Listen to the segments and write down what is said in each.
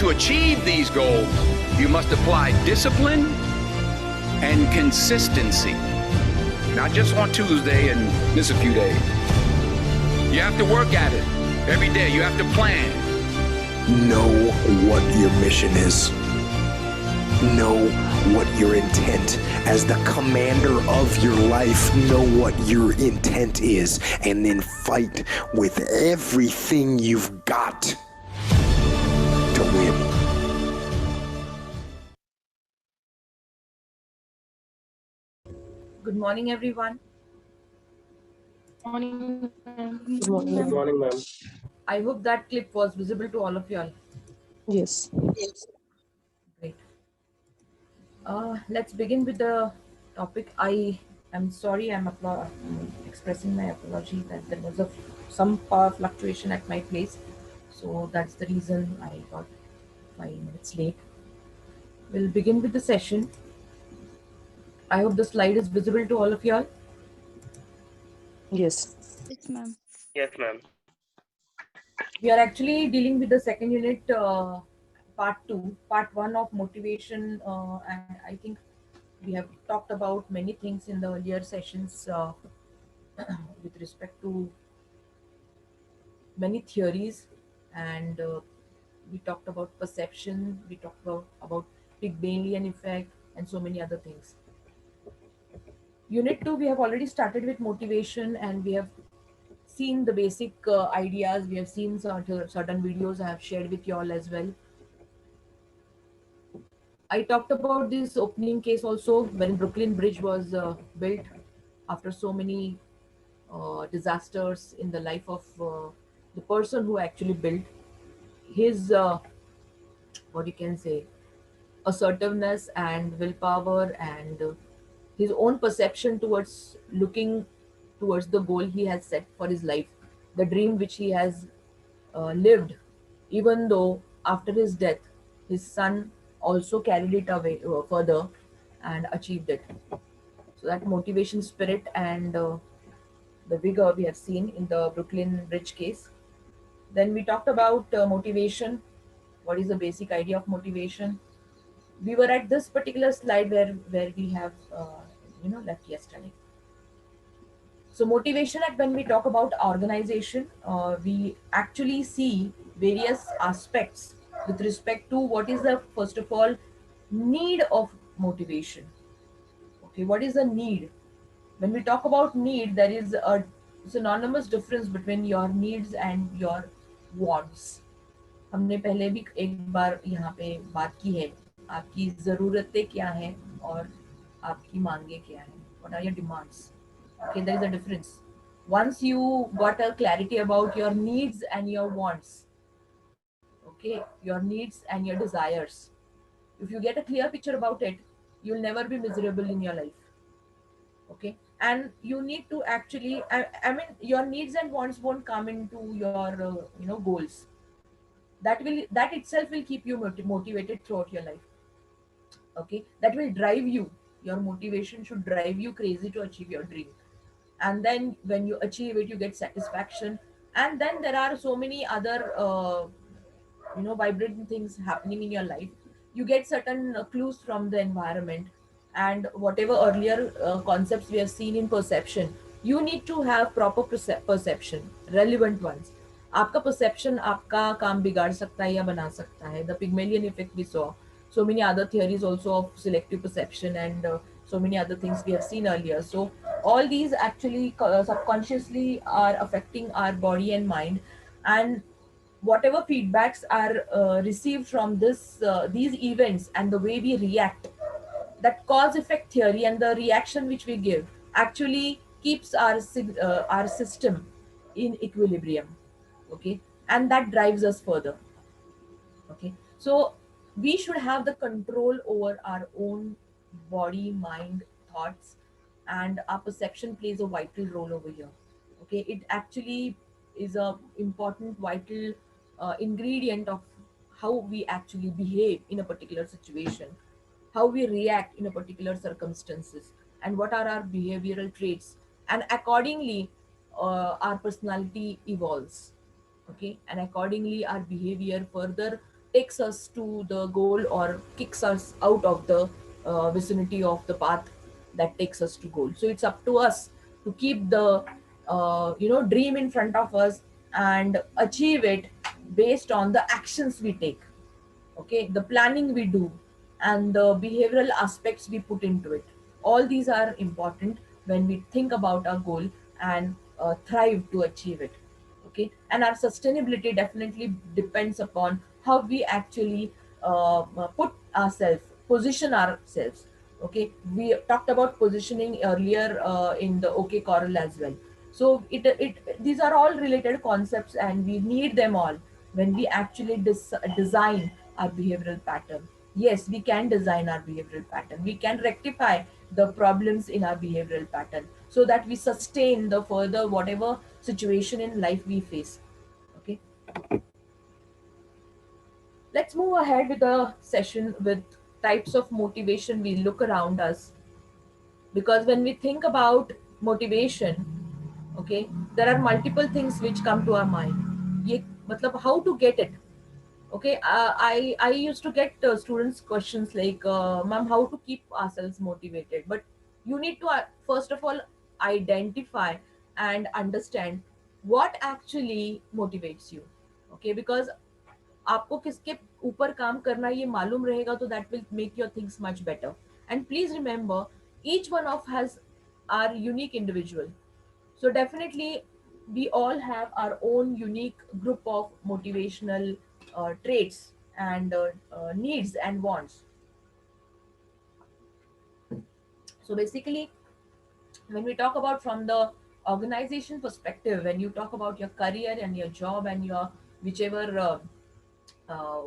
to achieve these goals, you must apply discipline and consistency. Not just on Tuesday and miss a few days. You have to work at it every day. You have to plan. Know what your mission is. Know what your intent as the commander of your life. Know what your intent is, and then fight with everything you've got to win. Good morning, everyone. Morning, ma'am. Good morning, Good ma'am. morning, ma'am. I hope that clip was visible to all of you all. Yes. Great. Let's begin with the topic. I am sorry, I'm expressing my apology that there was some power fluctuation at my place. So that's the reason I got 5 minutes late. We'll begin with the session. I hope the slide is visible to all of you all. Yes. Yes, ma'am. Yes, ma'am. We are actually dealing with the second unit, part 2, part 1 of motivation, and I think we have talked about many things in the earlier sessions with respect to many theories, and we talked about perception, we talked about Pygmalion effect, and so many other things. Unit 2, we have already started with motivation, and we have seen the basic ideas. We have seen certain videos I have shared with you all as well. I talked about this opening case also when Brooklyn Bridge was built after so many disasters in the life of the person who actually built. His, what you can say, assertiveness and willpower, and his own perception towards looking towards the goal he has set for his life, the dream which he has lived, even though after his death, his son also carried it away further and achieved it. So that motivation spirit and the vigor we have seen in the Brooklyn Bridge case. Then we talked about motivation. What is the basic idea of motivation? We were at this particular slide where we have left yesterday. So motivation, at when we talk about organization, we actually see various aspects with respect to what is the, first of all, need of motivation. Okay, what is the need? When we talk about need, there is a synonymous difference between your needs and your wants. हमने पहले भी एक बार यहाँ पे बात की है, आपकी ज़रूरतें क्या हैं और आपकी मांगे क्या हैं. What are your demands? Okay, there is a difference. Once you got a clarity about your needs and your wants, okay, your needs and your desires, if you get a clear picture about it, you'll never be miserable in your life. Okay, and you need to actually, I mean, your needs and wants won't come into your goals. That itself will keep you motivated throughout your life. Okay, that will drive you. Your motivation should drive you crazy to achieve your dream, and then when you achieve it, you get satisfaction. And then there are so many other vibrant things happening in your life. You get certain clues from the environment, and whatever earlier concepts we have seen in perception, you need to have proper perception, relevant ones. आपका perception आपका काम बिगाड़ सकता है या बना सकता है. The Pygmalion effect we saw. So many other theories also of selective perception, and so many other things we have seen earlier. So all these actually subconsciously are affecting our body and mind, and whatever feedbacks are received from these events and the way we react, that cause effect theory and the reaction which we give actually keeps our system in equilibrium. Okay, and that drives us further. Okay, so we should have the control over our own body, mind, thoughts, and our perception plays a vital role over here. Okay, it actually is a important vital ingredient of how we actually behave in a particular situation, how we react in a particular circumstances, and what are our behavioral traits, and accordingly our personality evolves. Okay, and accordingly our behavior further takes us to the goal or kicks us out of the vicinity of the path that takes us to goal. So it's up to us to keep the dream in front of us and achieve it based on the actions we take, okay, the planning we do, and the behavioral aspects we put into it. All these are important when we think about our goal and thrive to achieve it, okay. And our sustainability definitely depends upon how we actually put ourselves, position ourselves, okay. We talked about positioning earlier in the OK Coral as well. So it these are all related concepts and we need them all when we actually design our behavioral pattern. Yes, we can design our behavioral pattern, we can rectify the problems in our behavioral pattern so that we sustain the further whatever situation in life we face, okay. Let's move ahead with the session with types of motivation we look around us, because when we think about motivation, okay, there are multiple things which come to our mind. ये मतलब how to get it, okay. I used to get students questions like, ma'am, how to keep ourselves motivated, but you need to first of all identify and understand what actually motivates you, okay, because आपको किसके ऊपर काम करना है ये मालूम रहेगा तो that will make your things much better. And please remember, each one of has our unique individual. So definitely we all have our own unique group of motivational traits and needs and wants. So basically, when we talk about from the organization perspective, when you talk about your career and your job and your whichever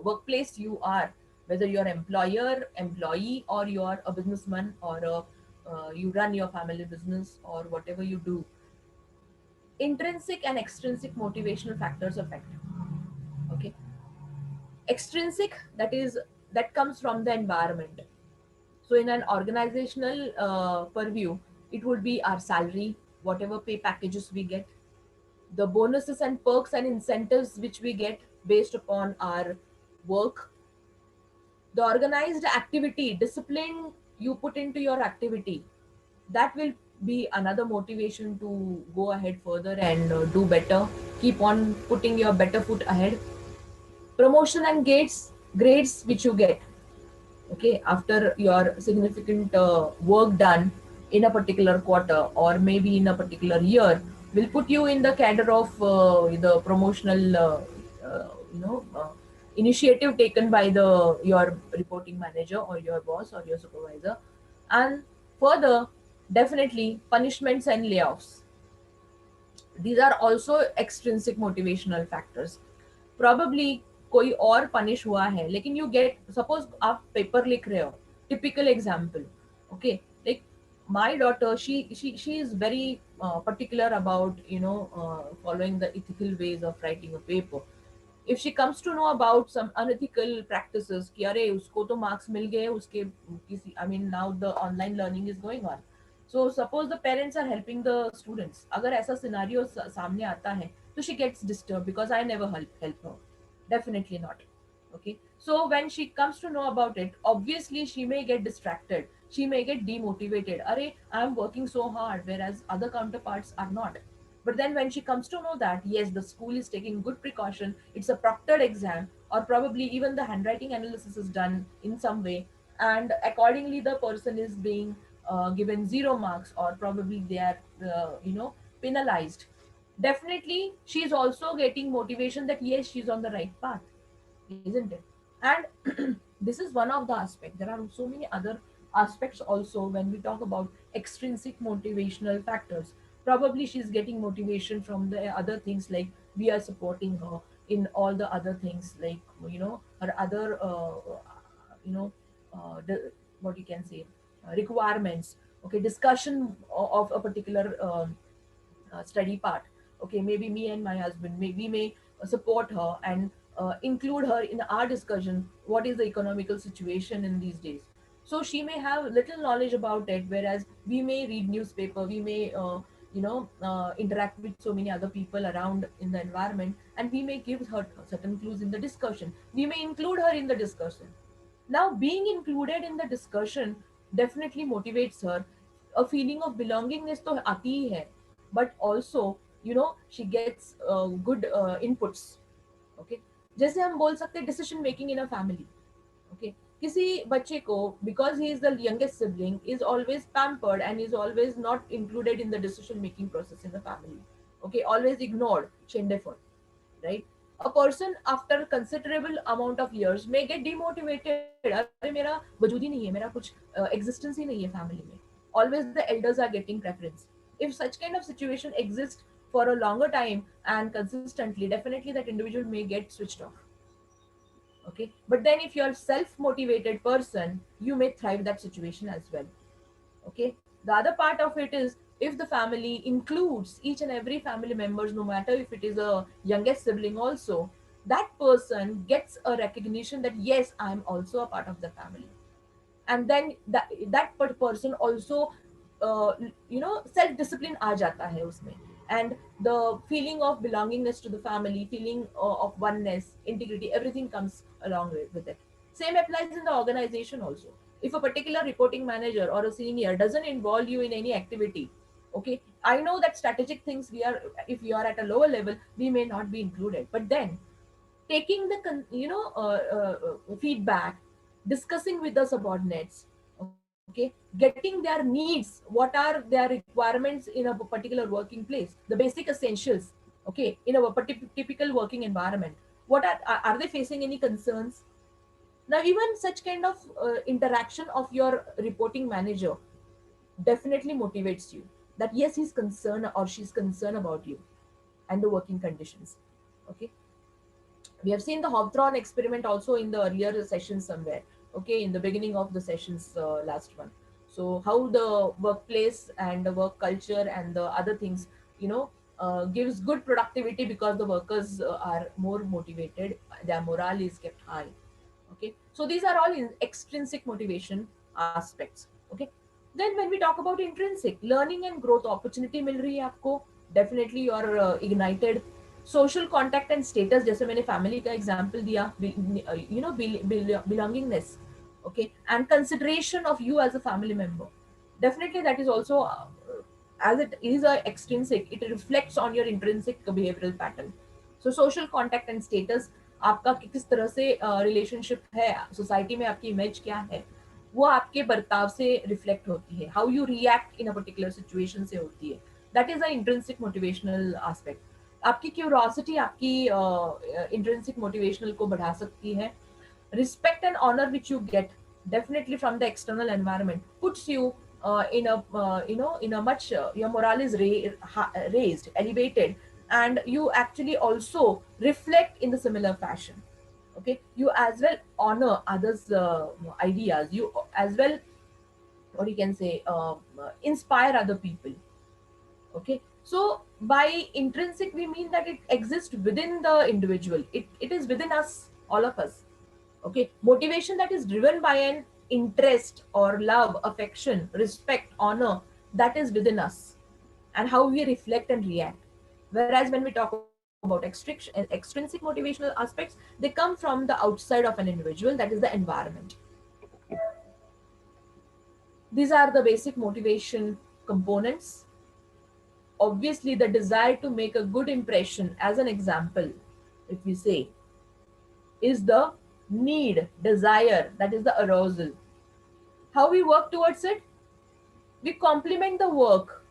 workplace you are, whether you're employer, employee, or you're a businessman, or you run your family business, or whatever you do, intrinsic and extrinsic motivational factors affect. Okay, extrinsic, that is, that comes from the environment. So in an organizational purview, it would be our salary, whatever pay packages we get, the bonuses and perks and incentives which we get based upon our work, the organized activity, discipline you put into your activity, that will be another motivation to go ahead further and do better, keep on putting your better foot ahead. Promotion and grades which you get, okay, after your significant work done in a particular quarter or maybe in a particular year, will put you in the cadre of the promotional initiative taken by the your reporting manager or your boss or your supervisor. And further, definitely punishments and layoffs, these are also extrinsic motivational factors. Probably कोई और punish हुआ है लेकिन you get, suppose आप paper लिख रहे हो, typical example, okay, like my daughter, she is very particular about following the ethical ways of writing a paper. If she comes to know about some unethical practices कि अरे उसको तो marks मिल गए उसके किसी, I mean now the online learning is going on, so suppose the parents are helping the students, अगर ऐसा scenario सामने आता है तो she gets disturbed because I never help her. Definitely not. Okay. So when she comes to know about it, obviously she may get distracted. She may get demotivated. Array, I'm working so hard, whereas other counterparts are not. But then when she comes to know that, yes, the school is taking good precaution, it's a proctored exam, or probably even the handwriting analysis is done in some way, and accordingly the person is being given 0 marks, or probably they are, penalized. Definitely, she's also getting motivation that yes, she's on the right path, isn't it? And this is one of the aspects. There are so many other aspects also when we talk about extrinsic motivational factors. Probably she's getting motivation from the other things, like we are supporting her in all the other things, like her other you know what you can say, requirements, okay, discussion of a particular study part. Okay, maybe me and my husband, we may support her and include her in our discussion what is the economical situation in these days. So she may have little knowledge about it, whereas we may read newspaper, we may interact with so many other people around in the environment, and we may give her certain clues in the discussion. We may include her in the discussion. Now, being included in the discussion definitely motivates her. A feeling of belongingness to aati hi hai, but also, she gets good inputs. Okay, जैसे हम बोल सकते हैं decision making in a family. Okay, किसी बच्चे को, because he is the youngest sibling, is always pampered and is always not included in the decision making process in the family. Okay, always ignored, shameful, right? A person after considerable amount of years may get demotivated. अरे मेरा वजूद ही नहीं है, मेरा कुछ existence ही नहीं है family में. Always the elders are getting preference. If such kind of situation exists for a longer time and consistently, definitely that individual may get switched off. Okay, but then if you're self-motivated person, you may thrive that situation as well. Okay, the other part of it is, if the family includes each and every family members, no matter if it is a youngest sibling also, that person gets a recognition that yes, I'm also a part of the family. And then that person also uh, self discipline aa jata hai usme. And the feeling of belongingness to the family, feeling of oneness, integrity, everything comes along with it. Same applies in the organization also. If a particular reporting manager or a senior doesn't involve you in any activity, okay, I know that strategic things, we are, if you are at a lower level, we may not be included, but then taking the feedback, discussing with the subordinates, okay, getting their needs, what are their requirements in a particular working place, the basic essentials, okay, in a typical working environment, what are they facing any concerns? Now, even such kind of interaction of your reporting manager definitely motivates you, that yes, he's concerned or she's concerned about you and the working conditions. Okay, we have seen the Hawthorne experiment also in the earlier sessions somewhere. Okay, in the beginning of the sessions, last one. So how the workplace and the work culture and the other things, gives good productivity because the workers are more motivated, their morale is kept high. Okay, so these are all in extrinsic motivation aspects. Okay, then when we talk about intrinsic, learning and growth opportunity मिल रही है आपको, definitely you are ignited. Social contact and status, जैसे मैंने family का example दिया, belongingness, okay, and consideration of you as a family member, definitely that is also as it is a extrinsic, it reflects on your intrinsic behavioral pattern. So social contact and status, आपका किस तरह से relationship है society में, आपकी image क्या है, वो आपके बर्ताव से रिफ्लेक्ट होती है. How you react in a particular situation से होती है. That is the intrinsic motivational aspect. आपकी क्यूरोसिटी आपकी इंट्रिंसिक मोटिवेशनल को बढ़ा सकती है. Respect and honor which you get definitely from the external environment puts you in a much your morale is raised, elevated, and you actually also reflect in the similar fashion. Okay, you as well honor others ideas, you as well, what you can say, inspire other people. Okay, so by intrinsic we mean that it exists within the individual, it is within us, all of us. Okay, motivation that is driven by an interest or love, affection, respect, honor, that is within us, and how we reflect and react. Whereas when we talk about extrinsic motivational aspects, they come from the outside of an individual, that is the environment. These are the basic motivation components. Obviously, the desire to make a good impression, as an example, if we say, is the need, desire, that is the arousal. How we work towards it? We complement the work,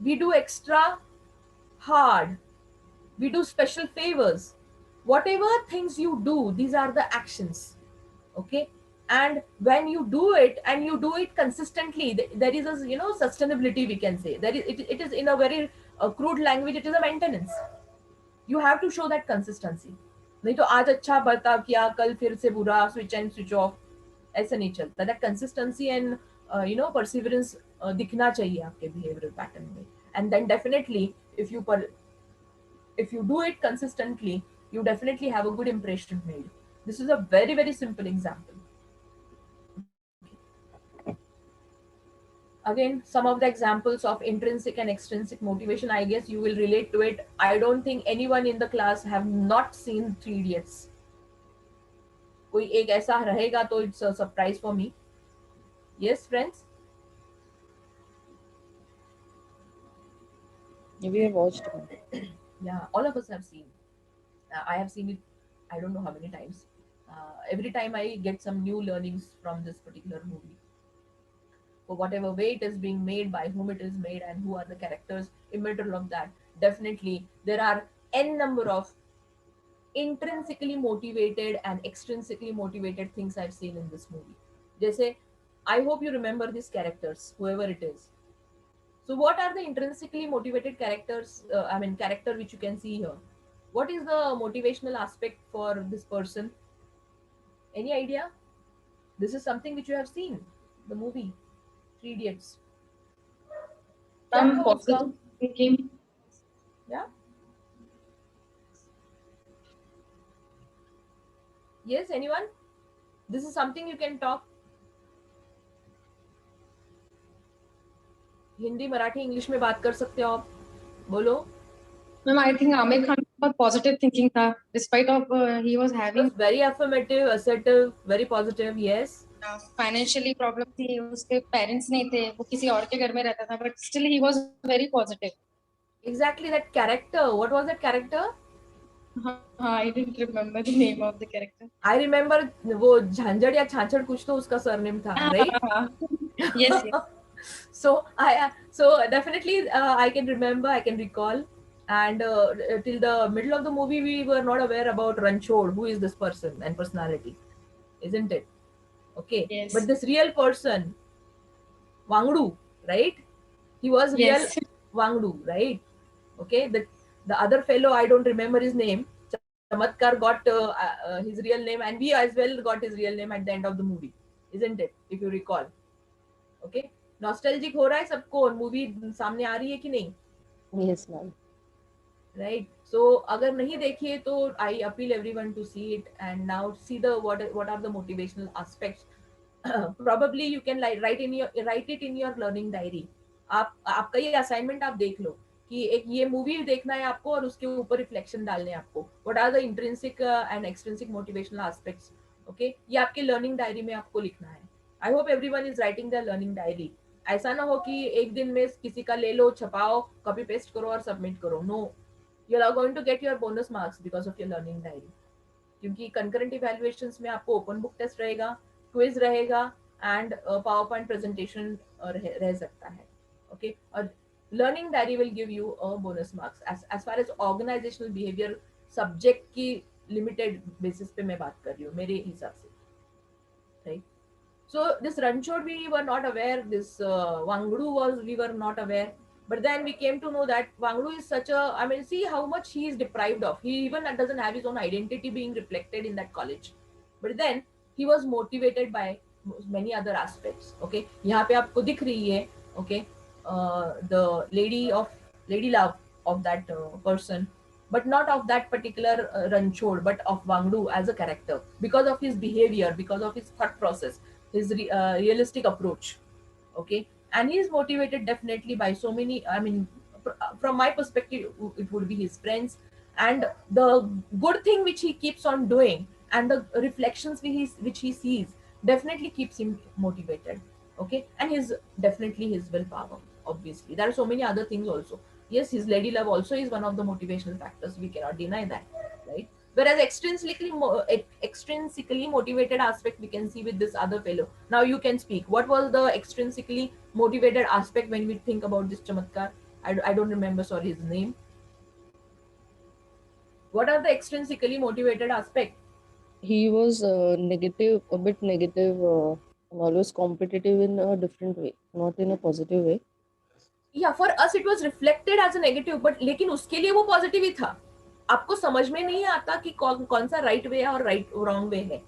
we do extra hard, we do special favors. Whatever things you do, these are the actions. Okay, and when you do it and you do it consistently, there is a sustainability, we can say. It is in a very crude language, it is a maintenance. You have to show that consistency. नहीं तो आज अच्छा बर्ताव किया, कल फिर से बुरा, स्विच एंड स्विच ऑफ, ऐसा नहीं चलता. दैट कंसिस्टेंसी एंड परसिवरेंस दिखना चाहिए आपके बिहेवियरल पैटर्न में. And then definitely if you do it consistently, you definitely have a good impression made. This is a very, very simple example. again, some of the examples of intrinsic and extrinsic motivation, I guess you will relate to it. I don't think anyone in the class have not seen Three Idiots. कोई एक ऐसा रहेगा तो it's a surprise for me. Yes, friends? We have watched one. Yeah, all of us have seen. I have seen it, I don't know how many times. Every time I get some new learnings from this particular movie. For whatever way it is being made, by whom it is made, and who are the characters in middle of that. Definitely, there are n number of intrinsically motivated and extrinsically motivated things I've seen in this movie. Jaise, I hope you remember these characters, whoever it is. So, what are the intrinsically motivated characters? Character which you can see here. What is the motivational aspect for this person? Any idea? This is something which you have seen, the movie Three Idiots. क्या Some था उसका? positive thinking. Yeah. Yes, anyone? This is something you can talk. Hindi Marathi English में बात कर सकते हो आप. बोलो. Ma'am, I think Amir Khan बहुत positive thinking था, despite of he was It having was very affirmative, assertive, very positive. Yes. financially problem थी, उसके parents नहीं थे, वो किसी और के घर में रहता था, but still he was very positive. Exactly that character. What was that character? I didn't remember the name of the character. I remember वो झांझड़ या छाछड़ कुछ तो उसका सरनेम था, right? Yes, yes. So definitely I can remember, I can recall, and till the middle of the movie we were not aware about Ranchod, who is this person and personality, isn't it? Okay. Yes. But this real person, Wangdu, right? He was real Yes. Wangdu, right? Okay. The other fellow, I don't remember his name. Chamatkar got his real name, and we as well got his real name at the end of the movie, isn't it? If you recall. Okay. Nostalgic हो रहा है सबको, movie सामने आ रही है कि नहीं? Yes, ma'am. Right. So अगर नहीं देखिए तो I appeal everyone to see it and now see the what are the motivational aspects. Probably you can write it in your learning diary. आपका ये assignment आप देख लो कि एक ये मूवी देखना है आपको और उसके ऊपर रिफ्लेक्शन डालने हैं आपको. What are the intrinsic and extrinsic motivational aspects? Okay, ये आपके learning diary में आपको लिखना है. I hope everyone is writing their learning diary. ऐसा ना हो कि एक दिन में किसी का ले लो, छपाओ, कॉपी पेस्ट करो और सबमिट करो. No, you are going to get your bonus marks because of your learning diary. क्योंकि concurrent evaluations में आपको open book test रहेगा, quiz रहेगा and PowerPoint presentation रह सकता है. Okay, और learning diary will give you a bonus marks. As far as organizational behavior subject की limited basis पे मैं बात कर रही हूँ मेरे हिसाब से, right? So this Ranchod we were not aware. This Wangdu we were not aware. But then we came to know that Wangdu is such a, see how much he is deprived of. He even doesn't have his own identity being reflected in that college. But then he was motivated by many other aspects. Okay, यहाँ पे आपको दिख रही है, okay, the lady love of that person, but not of that particular Ranchod, but of Wangdu as a character because of his behavior, because of his thought process, his realistic approach. Okay, and he is motivated definitely by so many, from my perspective it would be his friends and the good thing which he keeps on doing and the reflections which he sees definitely keeps him motivated. Okay, and definitely his willpower. Obviously there are so many other things also. Yes, his lady love also is one of the motivational factors, we cannot deny that, right? Whereas extrinsically motivated aspect we can see with this other fellow. Now you can speak. What was the extrinsically motivated aspect when we think about this Chamatkar? I don't remember, sorry, his name. What are the extrinsically motivated aspect? He was negative, a bit negative, and always competitive in a different way, not in a positive way. Yeah, for us it was reflected as a negative, but लेकिन उसके लिए वो positive ही था. आपको समझ में नहीं आता कि कौन सा राइट वे है और राइट रॉन्ग वे है.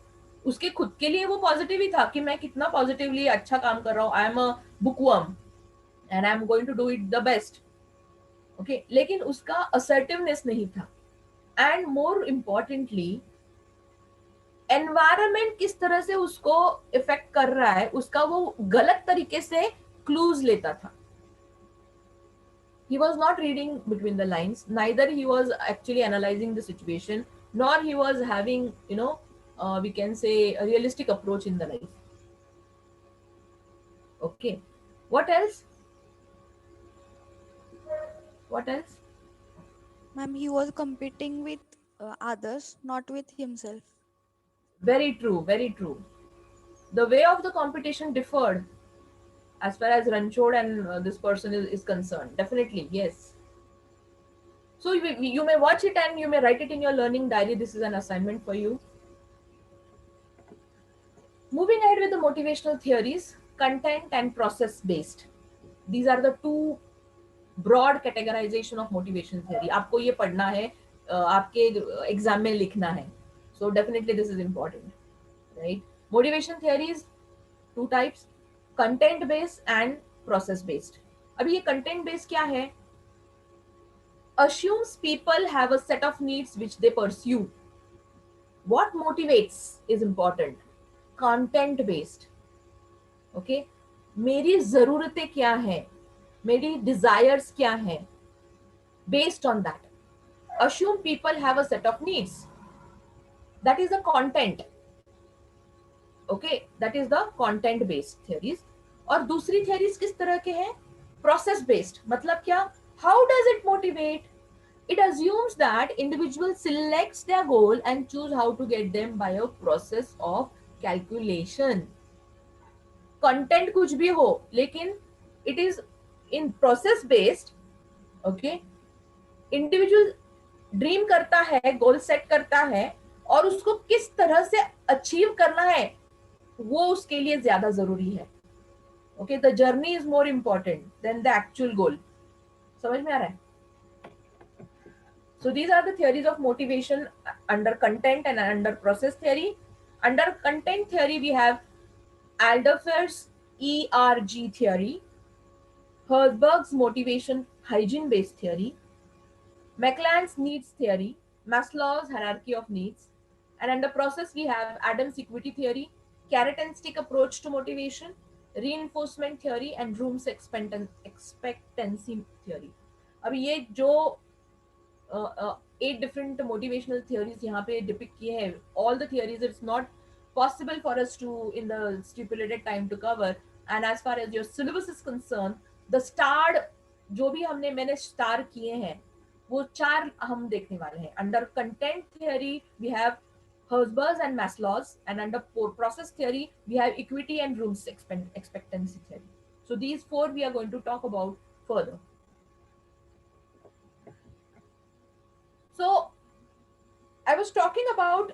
उसके खुद के लिए वो पॉजिटिव ही था कि मैं कितना पॉजिटिवली अच्छा काम कर रहा हूँ. I am a bookworm and I am going to do it the best. Okay, लेकिन उसका असर्टिवनेस नहीं था. एंड मोर इम्पोर्टेंटली एनवायरमेंट किस तरह से उसको इफेक्ट कर रहा है, उसका वो गलत तरीके से clues लेता था. He was not reading between the lines, neither he was actually analyzing the situation, nor he was having, we can say, a realistic approach in the life. Okay, what else? What else? Ma'am, he was competing with others, not with himself. Very true, very true. The way of the competition differed as far as Ranchod and this person is concerned. Definitely, yes. So you may watch it and you may write it in your learning diary. This is an assignment for you. Moving ahead with the motivational theories, content and process based. These are the two broad categorization of motivation theory. आपको ये पढ़ना है, आपके exam में लिखना है. So definitely this is important, right? Motivation theories, two types, content based and process based. अभी ये content based क्या है? Assumes people have a set of needs which they pursue. What motivates is important. Content based. Okay, मेरी जरूरतें क्या हैं, मेरी desires क्या हैं, based on that. Assume people have a set of needs. That is the content. Okay, that is the content based theories. और दूसरी theories किस तरह के हैं? Process based. मतलब क्या? How does it motivate? It assumes that individual selects their goal and choose how to get them by a process of calculation. Content कुछ भी हो, लेकिन it is in process based. Okay, individual dream करता है, goal set करता है, और उसको किस तरह से अचीव करना है वो उसके लिए ज्यादा जरूरी है. Okay, the journey is more important than the actual goal. समझ में आ रहा है? So these are the theories of motivation under content and under process theory. Under content theory we have Alderfer's ERG theory, Herzberg's motivation hygiene based theory, McLean's needs theory, Maslow's hierarchy of needs, and under process we have Adams equity theory, carrot and stick approach to motivation, reinforcement theory, and Room's expectancy theory. अभी ये जो 8 different motivational theories यहाँ पे depict किए हैं, all the theories it's not possible for us to in the stipulated time to cover, and as far as your syllabus is concerned, the starred जो भी मैंने स्टार किए हैं वो 4 हम देखने वाले हैं. Under content theory we have Herzberg's and Maslow's, and under process theory we have equity and Room's expectancy theory. So these 4 we are going to talk about further. So I was talking about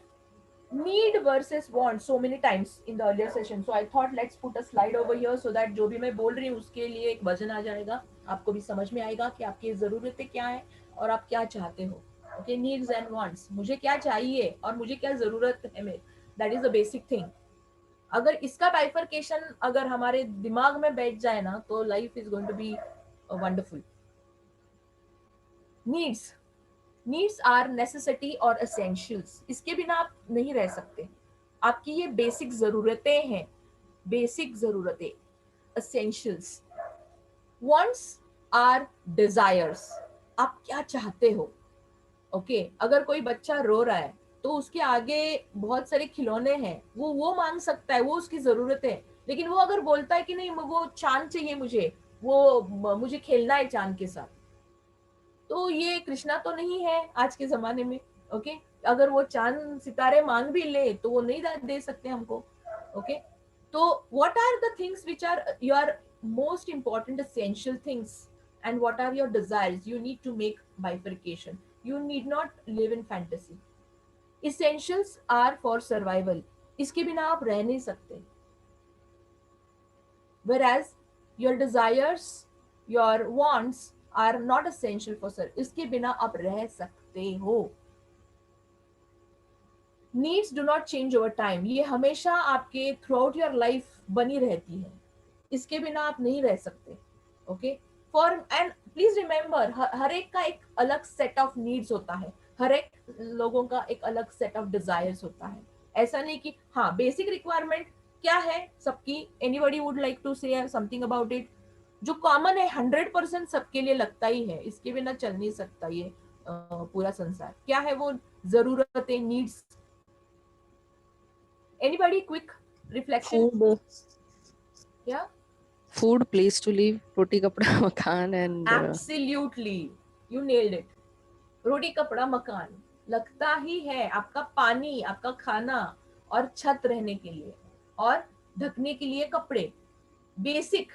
need versus want so many times in the earlier session. So I thought let's put a slide over here so that जो भी मैं बोल रही हूँ उसके लिए एक वजन आ जाएगा, आपको भी समझ में आएगा कि आपकी ज़रूरतें क्या हैं और आप क्या चाहते हो. Okay, needs and wants. मुझे क्या चाहिए और मुझे क्या ज़रूरत है मेरे. That is the basic thing. अगर इसका bifurcation अगर हमारे दिमाग में बैठ जाए ना तो life is going to be wonderful. Needs are necessity or essentials. इसके बिना आप नहीं रह सकते. आपकी ये बेसिक जरूरतें हैं, बेसिक जरूरतें, essentials. Wants are desires. आप क्या चाहते हो. ओके, अगर कोई बच्चा रो रहा है तो उसके आगे बहुत सारे खिलौने हैं, वो मांग सकता है, वो उसकी जरूरत है. लेकिन वो अगर बोलता है कि नहीं वो चांद चाहिए मुझे खेलना है चांद के साथ, तो ये कृष्णा तो नहीं है आज के जमाने में. ओके, अगर वो चांद सितारे मांग भी ले तो वो नहीं दे सकते हमको. ओके, तो what are the things which are your most important essential things and what are your desires? You need to make bifurcation. You need not live in fantasy. Essentials are for survival. इसके बिना आप रह नहीं सकते. Whereas your desires, your wants are not essential for survival. इसके बिना आप रह सकते हो. Needs do not change over time. ये हमेशा आपके throughout your life बनी रहती है. इसके बिना आप नहीं रह सकते. Okay? And please remember, हर एक का एक अलग set of needs होता है, हर एक लोगों का एक अलग set of desires होता है. ऐसा नहीं कि हाँ basic requirement क्या है सबकी. Anybody would like to say something about it? जो कॉमन है 100% सबके लिए लगता ही है, इसके बिना चल नहीं सकता ये पूरा संसार। क्या है वो जरूरतें, needs? Anybody, quick reflection? Food, क्या? food, place to live, roti, kapda, makan, and absolutely, you nailed it. रोटी कपड़ा मकान लगता ही है, आपका पानी, आपका खाना और छत रहने के लिए और ढकने के लिए कपड़े, बेसिक,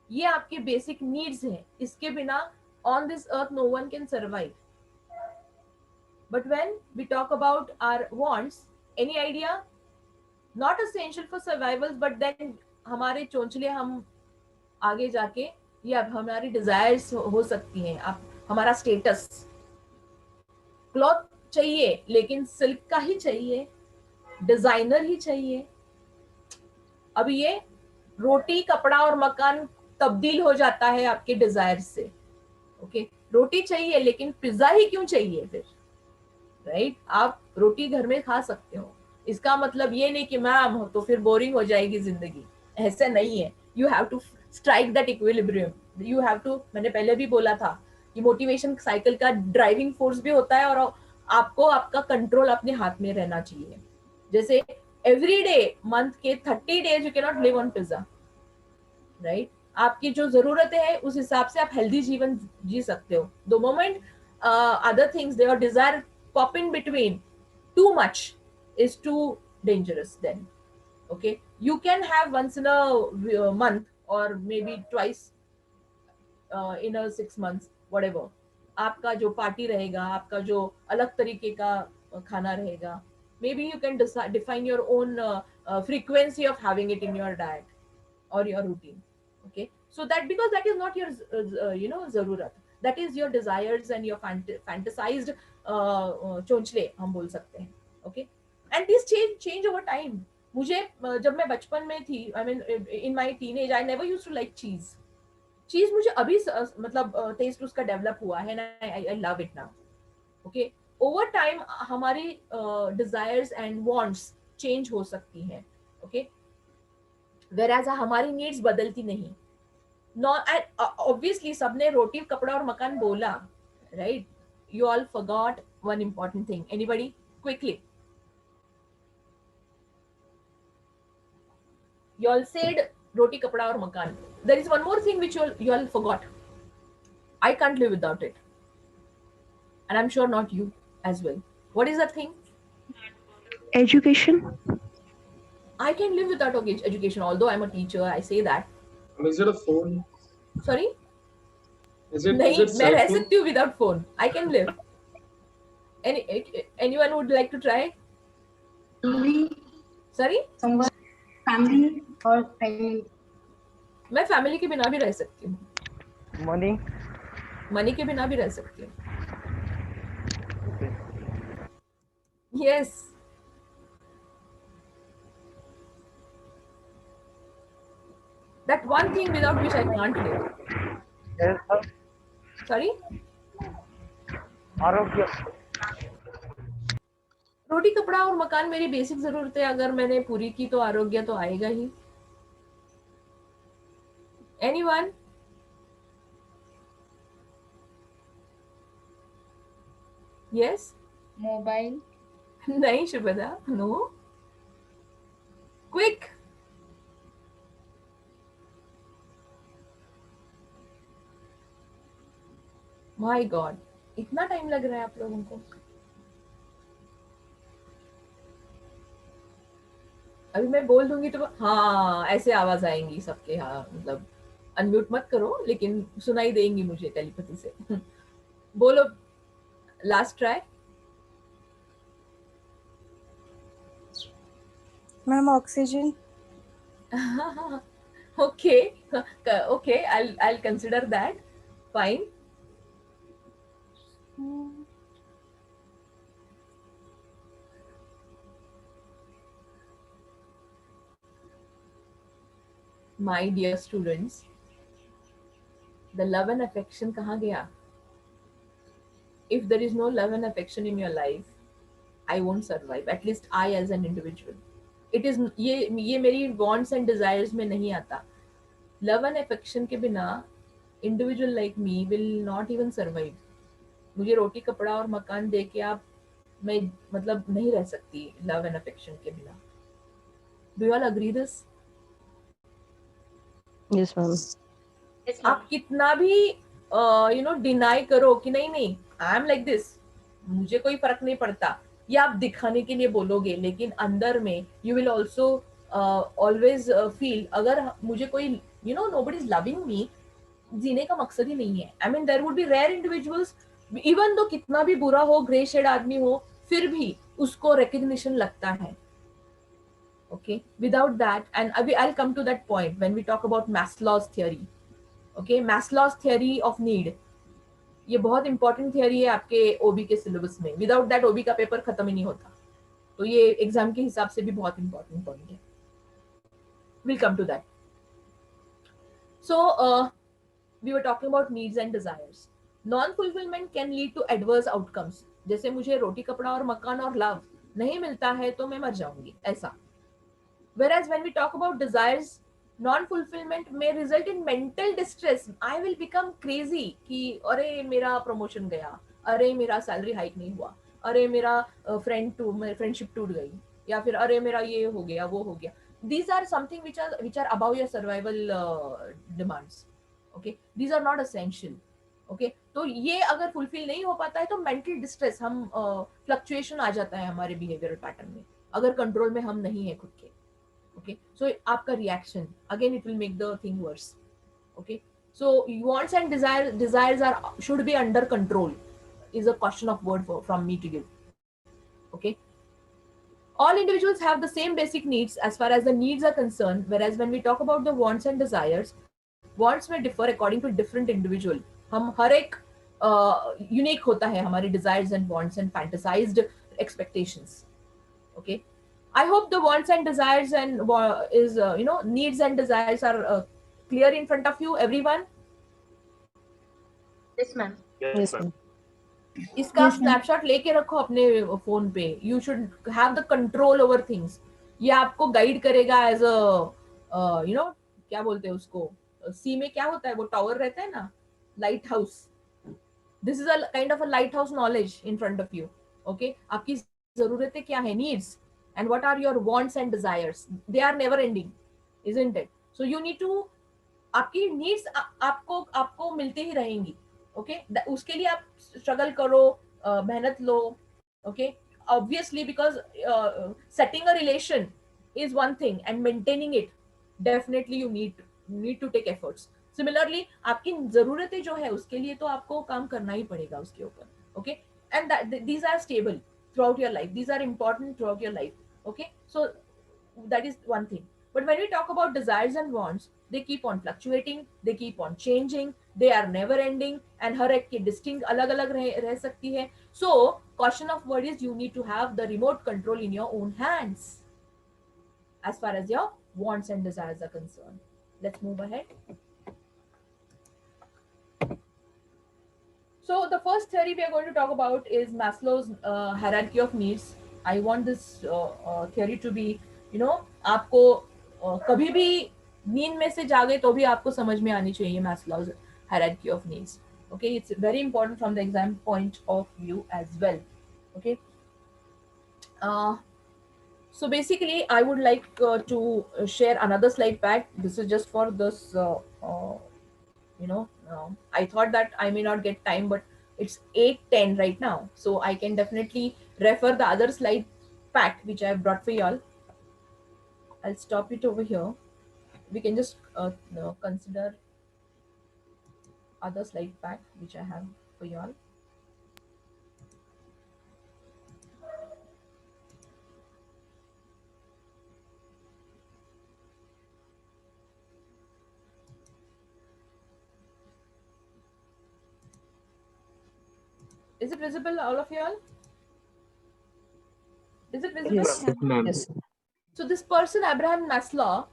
ये आपके बेसिक नीड्स हैं। इसके बिना on this earth no one can survive. But when we talk about our wants, any idea? Not essential for survival, but then हमारे चोंचले हम आगे जाके, ये अब हमारी डिजायर्स हो सकती हैं। आप, हमारा स्टेटस, क्लॉथ चाहिए लेकिन सिल्क का ही चाहिए, डिजाइनर ही चाहिए। अब ये रोटी कपड़ा और मकान तब्दील हो जाता है आपके डिजायर से। ओके, रोटी चाहिए लेकिन पिज्जा ही क्यों चाहिए फिर? राइट? आप रोटी घर में खा सकते हो, इसका मतलब ये नहीं कि मैम तो फिर बोरिंग हो जाएगी जिंदगी, ऐसा नहीं है। You have to strike that equilibrium, you have to, मैंने पहले भी बोला था कि मोटिवेशन साइकिल का ड्राइविंग फोर्स भी होता है, और आपको आपका कंट्रोल अपने हाथ में रहना चाहिए। जैसे एवरी डे, मंथ के 30 days you can not live on pizza, right? आपकी जो जरूरतें हैं उस हिसाब से आप हेल्दी जीवन जी सकते हो। The moment other things, their desire pop in between, too much is too dangerous then. Okay, you can have once in a month, or maybe twice in a 6 months, whatever, आपका जो party रहेगा, आपका जो अलग तरीके का खाना रहेगा, maybe you can define your own frequency of having it in your diet or your routine. Okay, so that, because that is not your zarurat, that is your desires and your fantasized चोंचले हम बोल सकते हैं। Okay, and this change over time. मुझे जब मैं बचपन में थी, I mean in my teenage, I never used to like cheese. चीज मुझे अभी मतलब टेस्ट उसका डेवलप हुआ है ना, I love it now. Okay, over time हमारी डिजायर्स एंड वांट्स चेंज हो सकती हैं। ओके, वेराज हमारी नीड्स बदलती नहीं। ऑब्वियसली सबने रोटी कपड़ा और मकान बोला, right? You all forgot one important thing. Anybody, quickly? You all said roti, kapda or makan. There is one more thing which you all forgot. I can't live without it. And I'm sure not you as well. What is that thing? Education. I can live without education, although I'm a teacher, I say that. Is it a phone? Sorry? Is it नहीं, मैं cell रह phone? सकती हूँ without phone. I can live. Anyone would like to try? Sorry? Someone, family or family. मैं family के बिना भी रह सकती हूँ। मनी के बिना भी रह सकती हूँ। Yes. That one thing without which I can't live. Yes, sir. Sorry? आरोग्य। रोटी कपड़ा और मकान मेरी बेसिक जरूरतें अगर मैंने पूरी की तो आरोग्य तो आएगा ही। Anyone? Yes? Mobile. नहीं Shubhada, no. Quick. My God, इतना टाइम लग रहा है आप लोगों को? अभी मैं बोल दूंगी तो हाँ ऐसे आवाज आएंगी सबके, हाँ मतलब अनम्यूट मत करो लेकिन सुनाई देंगी मुझे टेलीपैथी से। बोलो, last try. Ma'am, oxygen. Okay, okay, I'll consider that. Fine. My dear students, the love and affection कहाँ गया? If there is no love and affection in your life, I won't survive. At least I as an individual. It is ये मेरी wants and desires में नहीं आता. Love and affection के बिना individual like me will not even survive. मुझे रोटी कपड़ा और मकान दे के आप, मैं मतलब नहीं रह सकती लव एंड अफेक्शन के बिना. Do you all agree this? Yes, ma'am. आप कितना भी डिनाई करो कि नहीं नहीं आई एम लाइक दिस, मुझे कोई फर्क नहीं पड़ता, ये आप दिखाने के लिए बोलोगे, लेकिन अंदर में you will also always feel, अगर मुझे कोई नोबडी इज लविंग मी, जीने का मकसद ही नहीं है. I mean there would be rare individuals, even though कितना भी बुरा हो, ग्रे शेड आदमी हो, फिर भी उसको रिकग्निशन लगता है. Okay, without that, and I'll come to that point when we talk about Maslow's theory. Okay, Maslow's theory of need, ये बहुत इंपॉर्टेंट थियरी है आपके ओबी के सिलेबस में. विदाउट दैट ओबी का पेपर खत्म ही नहीं होता, तो ये एग्जाम के हिसाब से भी बहुत इंपॉर्टेंट पॉइंट है. Will come to that. So we were talking about needs and desires. Non fulfilment can lead to adverse outcomes. जैसे मुझे रोटी कपड़ा और मकान और लव नहीं मिलता है तो मैं मर जाऊंगी, ऐसा. Whereas when we talk about desires, non-fulfillment may result in mental distress. I will become crazy कि अरे मेरा promotion गया, अरे मेरा salary hike नहीं हुआ, अरे मेरा friendship टूट गई, या फिर अरे मेरा ये हो गया वो हो गया. These are something which are above your survival demands. Okay, these are not essential. Okay, तो ये अगर fulfill नहीं हो पाता है तो mental distress, हम fluctuation आ जाता है हमारे behavioral pattern में, अगर control में हम नहीं है खुद के. Okay, so आपका reaction again it will make the thing worse. Okay, so wants and desires should be under control is a question of word from me to you. Okay, all individuals have the same basic needs as far as the needs are concerned, whereas when we talk about the wants and desires, wants may differ according to different individual. हम हर एक unique होता है हमारे desires and wants and fantasized expectations. Okay, I hope the wants and desires and needs and desires are clear in front of you, everyone. Yes, ma'am. Yes, ma'am. इसका snapshot लेके रखो अपने phone पे. You should have the control over things. ये आपको guide करेगा as a क्या बोलते हैं उसको, सी में क्या होता है वो टावर रहता है ना, light house. This is a kind of a light house knowledge in front of you. Okay, आपकी जरूरतें क्या है, needs, and what are your wants and desires. They are never ending, isn't it? So you need to, आपकी needs आपको मिलते ही रहेंगी. Okay, उसके लिए आप स्ट्रगल करो, मेहनत लो. Okay, obviously because setting a relation is one thing and maintaining it definitely you need to take efforts. Similarly आपकी जरूरतें जो है उसके लिए तो आपको काम करना ही पड़ेगा उसके ऊपर. Okay, and these are stable throughout your life, these are important throughout your life. Okay, so that is one thing. But when we talk about desires and wants, they keep on fluctuating, they keep on changing, they are never ending, and हर एक की distinct अलग अलग रह सकती है. So caution of word is you need to have the remote control in your own hands as far as your wants and desires are concerned. Let's move ahead. So the first theory we are going to talk about is Maslow's hierarchy of needs. I want this theory to be, आपको कभी भी नींद में से जागे तो भी आपको समझ में आनी चाहिए Maslow's hierarchy of needs. Okay, it's very important from the exam point of view as well. Okay. So basically, I would like to share another slide pack. This is just for this, I thought that I may not get time, but it's 8:10 right now. So I can definitely refer the other slide pack which I have brought for y'all. I'll stop it over here. We can just consider other slide pack which I have for y'all. Is it visible, all of y'all? Is it visible? Yes. ma'am. Yes. So this person, Abraham Maslow,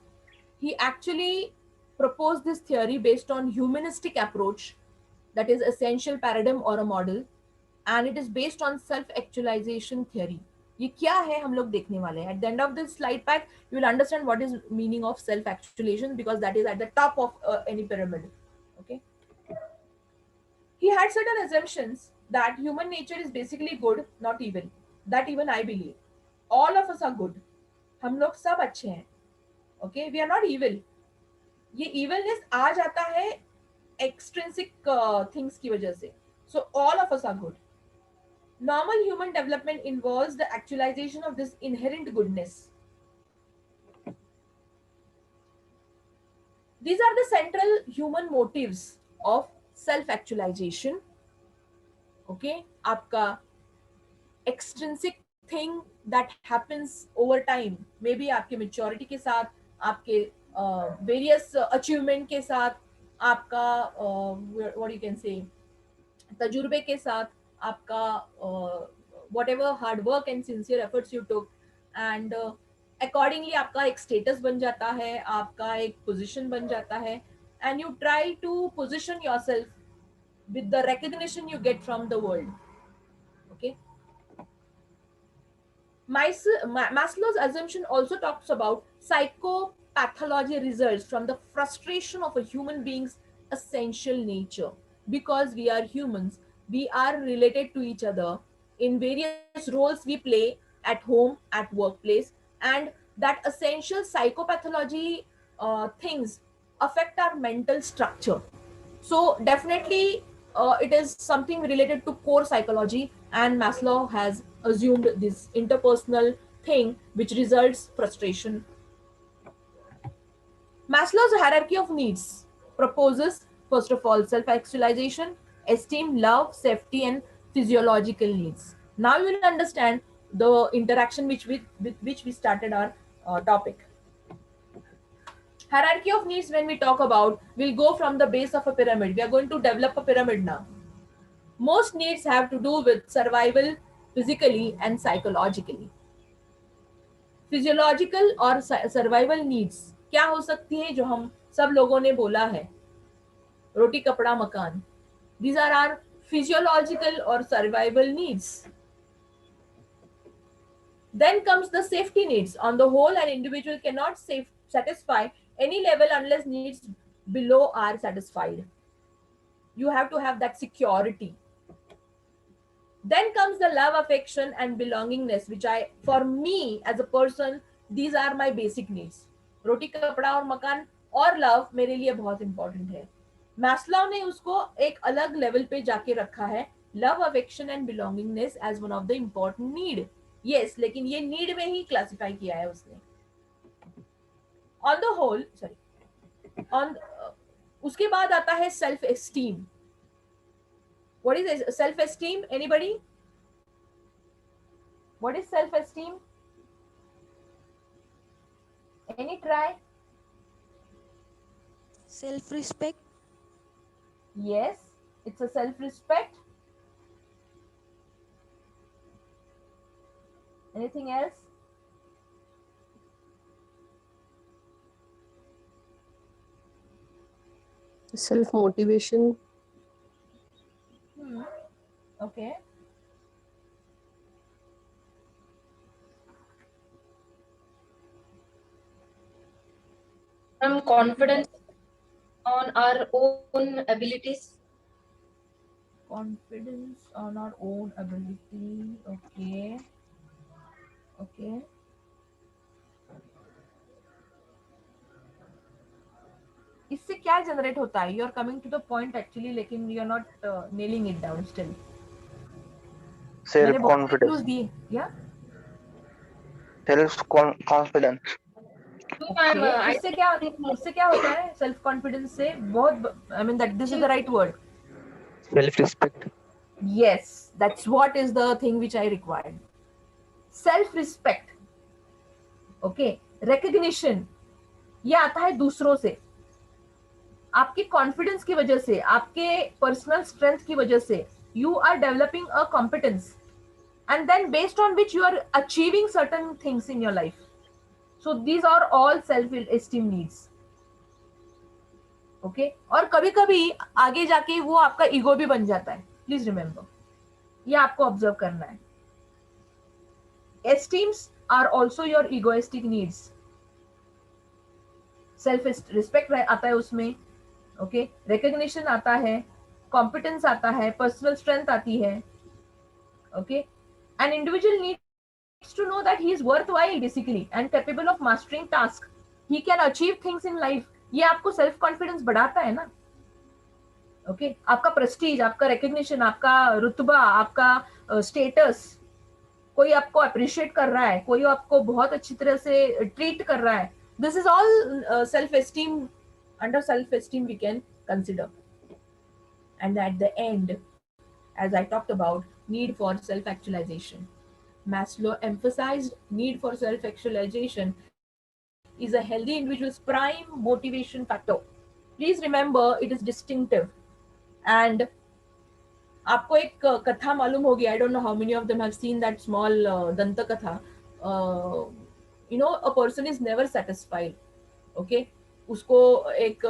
he actually proposed this theory based on humanistic approach, that is essential paradigm or a model, and it is based on self-actualization theory. ये क्या है हम लोग देखने वाले हैं. At the end of this slide pack you will understand what is meaning of self actualisation, because that is at the top of any pyramid. Okay. He had certain assumptions that human nature is basically good, not evil. That even I believe. All of us are good. हम लोग सब अच्छे हैं. Okay, we are not evil. ये evilness आ जाता है extrinsic things की वजह से. So all of us are good. Normal human development involves the actualization of this inherent goodness. These are the central human motives of self-actualization. Okay, आपका extrinsic thing that happens over time, maybe आपके maturity के साथ, आपके various achievement के साथ, आपका what you can say तजुर्बे के साथ, आपका whatever hard work and sincere efforts you took, and accordingly आपका एक status बन जाता है, आपका एक position बन जाता है, and you try to position yourself with the recognition you get from the world. Okay. Maslow's assumption also talks about psychopathology results from the frustration of a human being's essential nature. Because we are humans, we are related to each other in various roles we play at home, at workplace, and that essential psychopathology things affect our mental structure. So definitely it is something related to core psychology, and Maslow has assumed this interpersonal thing which results frustration. Maslow's hierarchy of needs proposes, first of all, self-actualization, esteem, love, safety, and physiological needs. Now you will understand the interaction with which we started our topic. Hierarchy of needs, when we talk about, will go from the base of a pyramid. We are going to develop a pyramid now. Most needs have to do with survival physically and psychologically. Physiological और survival needs क्या हो सकती है जो हम सब लोगों ने बोला है? रोटी कपड़ा मकान. These are our physiological or survival needs. Then comes the safety needs. On the whole, an individual cannot satisfy any level unless needs below are satisfied. You have to have that security. Then comes the love, affection, and belongingness, which for me as a person, these are my basic needs. रोटी कपड़ा और मकान और love मेरे लिए बहुत important है. Maslow ने उसको एक अलग लेवल पे जाके रखा है, love, affection and belongingness as one of the important need. Yes, लेकिन ये नीड में ही क्लासिफाई किया है उसने. ऑन द होल, सॉरी, उसके बाद आता है self esteem. What is self-esteem? Anybody? What is self-esteem? Any try? Self-respect. Yes, it's a self-respect. Anything else? Self-motivation. Okay. Confidence on our own abilities. Confidence on our own ability. Okay. Okay. इससे क्या generate होता है? You are coming to the point actually, लेकिन you are not nailing it down still. Self confidence. Self confidence. इससे क्या होता है? Self confidence से बहुत, I mean that this is the right word. Self respect. Yes, that's what is the thing which I required. Self-respect. Okay. Recognition. ये आता है दूसरों से. आपके कॉन्फिडेंस की वजह से, आपके पर्सनल स्ट्रेंथ की वजह से, you are developing a competence, and then based on which you are achieving certain things in your life. So these are all self-esteem needs. Okay. और कभी कभी आगे जाके वो आपका ईगो भी बन जाता है. प्लीज रिमेम्बर, ये आपको ऑब्जर्व करना है. esteems are also your egoistic needs. Self respect आता है उसमें, ओके, रिकग्निशन आता है, कॉम्पिटेंस आता है, पर्सनल स्ट्रेंथ आती है, okay. An individual needs to know that he is worthwhile basically and capable of mastering task. He can achieve things in life. ये आपको सेल्फ कॉन्फिडेंस बढ़ाता है ना, ओके. आपका प्रेस्टीज, आपका रिकग्निशन, आपका रुतबा, आपका स्टेटस, कोई आपको अप्रिशिएट कर रहा है, कोई आपको बहुत अच्छी तरह से ट्रीट कर रहा है. This is all self-esteem. Under self-esteem, we can consider. And at the end, as I talked about, need for self-actualization. Maslow emphasized need for self-actualization is a healthy individual's prime motivation factor. Please remember, it is distinctive. And आपको एक कथा मालूम होगी. I don't know how many of them have seen that small दंत कथा. You know, a person is never satisfied, okay. Usko ek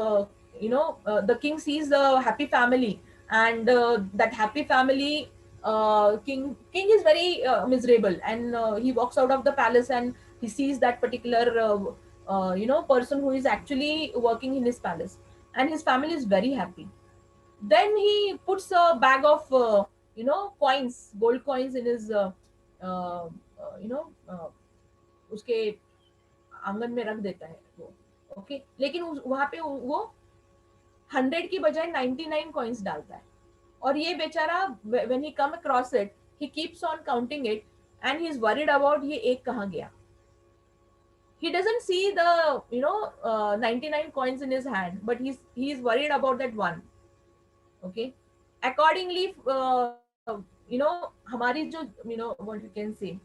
you know, the king sees a happy family, and that happy family, king is very miserable, and he walks out of the palace and he sees that particular you know, person who is actually working in his palace, and his family is very happy. Then he puts a bag of you know, coins, gold coins in his you know, उसके आंगन में रख देता है वो, okay. लेकिन वहां पे वो 100 की बजाय 99 कॉइन्स डालता है, और ये बेचारा when he come across it, he keeps on counting it, and he is worried about ये एक कहाँ गया. He doesn't see the, you know, 99 coins in his hand, but he is worried about that one, okay. Accordingly, you know, हमारी जो, you know, what you can say,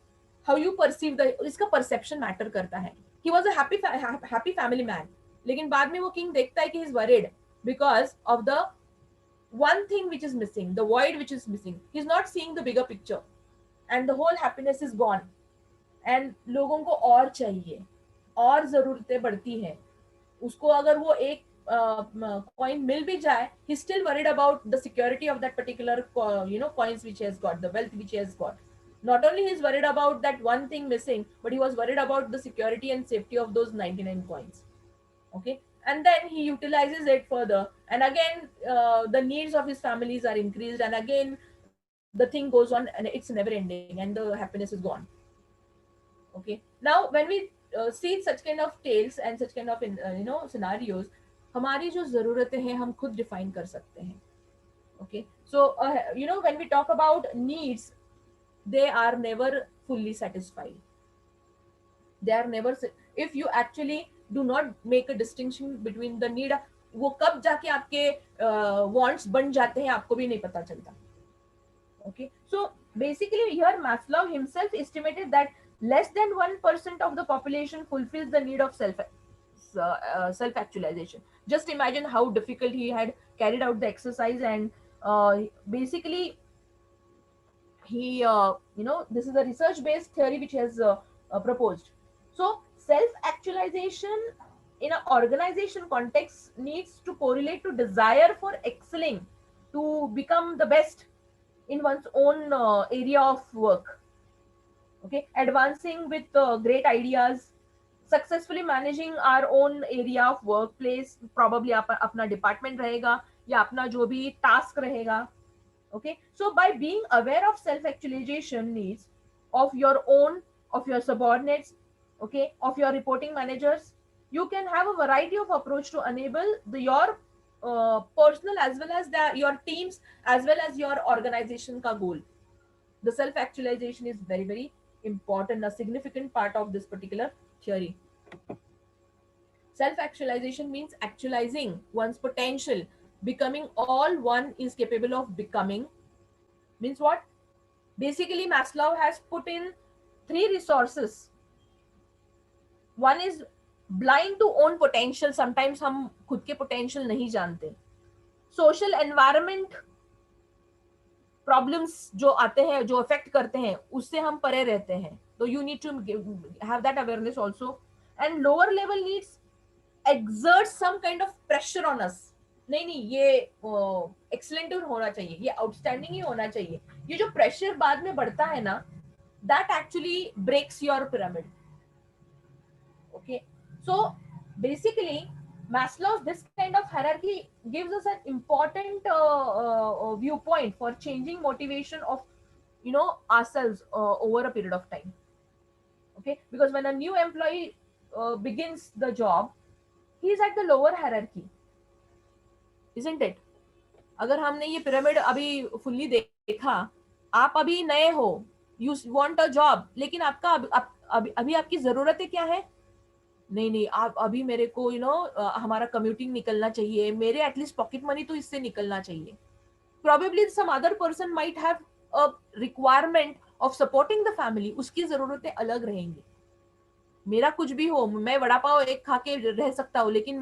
how you perceive the, इसका perception matter करता है. He was a happy family man, लेकिन बाद में वो king देखता है कि he is worried because of the one thing which is missing, the void which is missing. He is not seeing the bigger picture, and the whole happiness is gone. And लोगों को और चाहिए, और जरूरतें बढ़ती हैं. उसको अगर वो एक coin मिल भी जाए, he is still worried about the security of that particular you know, coins which he has got, the wealth which he has got. Not only he is worried about that one thing missing, but he was worried about the security and safety of those 99 coins, okay. And then he utilizes it further, and again the needs of his families are increased, and again the thing goes on, and it's never ending, and the happiness is gone, okay. Now when we see such kind of tales and such kind of you know, scenarios, हमारी जो ज़रूरतें हैं हम खुद define कर सकते हैं, okay. So you know, when we talk about needs, they are never fully satisfied. They are never, if you actually do not make a distinction between the need, वो कब जाके आपके wants बन जाते हैं आपको भी नहीं पता चलता, okay. So basically here Maslow himself estimated that less than 1% of the population fulfills the need of self actualization. Just imagine how difficult he had carried out the exercise, and basically he you know, this is a research based theory which has proposed. So self actualization in an organization context needs to correlate to desire for excelling, to become the best in one's own area of work, okay, advancing with great ideas, successfully managing our own area of workplace, probably अपना department रहेगा या अपना जो भी task रहेगा, okay. So by being aware of self actualization needs of your own, of your subordinates, okay, of your reporting managers, you can have a variety of approach to enable your personal as well as your teams as well as your organization ka goal. The self actualization is very, very important, a significant part of this particular theory. Self actualization means actualizing one's potential, becoming all one is capable of becoming. Means what? Basically Maslow has put in 3 resources. One is blind to own potential. Sometimes हम खुद के potential नहीं जानते. Social environment problems जो आते हैं, जो affect करते हैं, उससे हम परे रहते हैं. So you need to have that awareness also. And lower level needs exert some kind of pressure on us. नहीं ये एक्सीलेंट होना चाहिए, ये आउटस्टैंडिंग ही होना चाहिए. ये जो प्रेशर बाद में बढ़ता है ना, that actually breaks your pyramid. Okay, so basically Maslow's this kind of hierarchy gives us an important viewpoint for changing motivation of ourselves over a period of time. Okay, because when a new employee begins the job, he is at the lower hierarchy, isn't it? अगर हमने ये pyramid अभी fully देखा, आप अभी नए हो, you want a job, लेकिन आपका अभी आपकी जरूरतें क्या है? नहीं नहीं, आप अभी मेरे को हमारा कम्यूटिंग निकलना चाहिए, मेरे एटलीस्ट पॉकेट मनी तो इससे निकलना चाहिए. Probably some other person might have a requirement of supporting the family, उसकी जरूरतें अलग रहेंगी. मेरा कुछ भी हो, मैं वड़ा पाव एक खा के रह सकता हूँ, लेकिन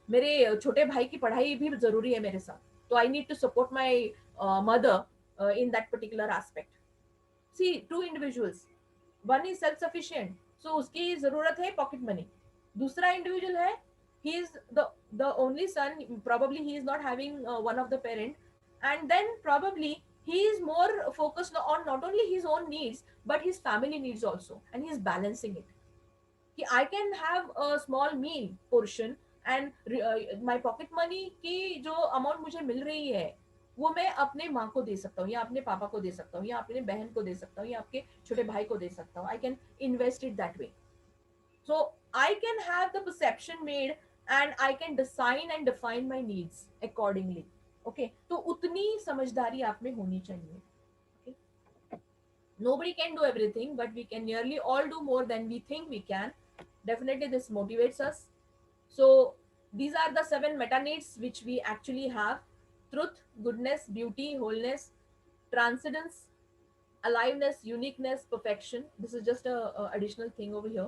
मेरे छोटे भाई की पढ़ाई भी जरूरी है मेरे साथ, तो I need to support my mother in that particular aspect. See, two individuals, one is self sufficient, so उसकी जरूरत है पॉकेट मनी. दूसरा इंडिविजुअल है, he is the only son, probably he is not having one of the parent, and then probably he is more focused on not only his own needs but his family needs also, and he is balancing it. कि I can have a small meal portion and my pocket money की जो amount मुझे मिल रही है वो मैं अपने माँ को दे सकता हूँ, या अपने पापा को दे सकता हूँ, या अपने बहन को दे सकता हूँ, या आपके छोटे भाई को दे सकता हूँ. I can invest it that way. So I can have the perception made and I can design and define my needs accordingly. Okay, तो उतनी समझदारी आप में होनी चाहिए. Okay? Nobody can do everything, but we can nearly all do more than we think we can. Definitely this motivates us. So these are the 7 meta needs which we actually have: truth, goodness, beauty, wholeness, transcendence, aliveness, uniqueness, perfection. This is just a additional thing over here.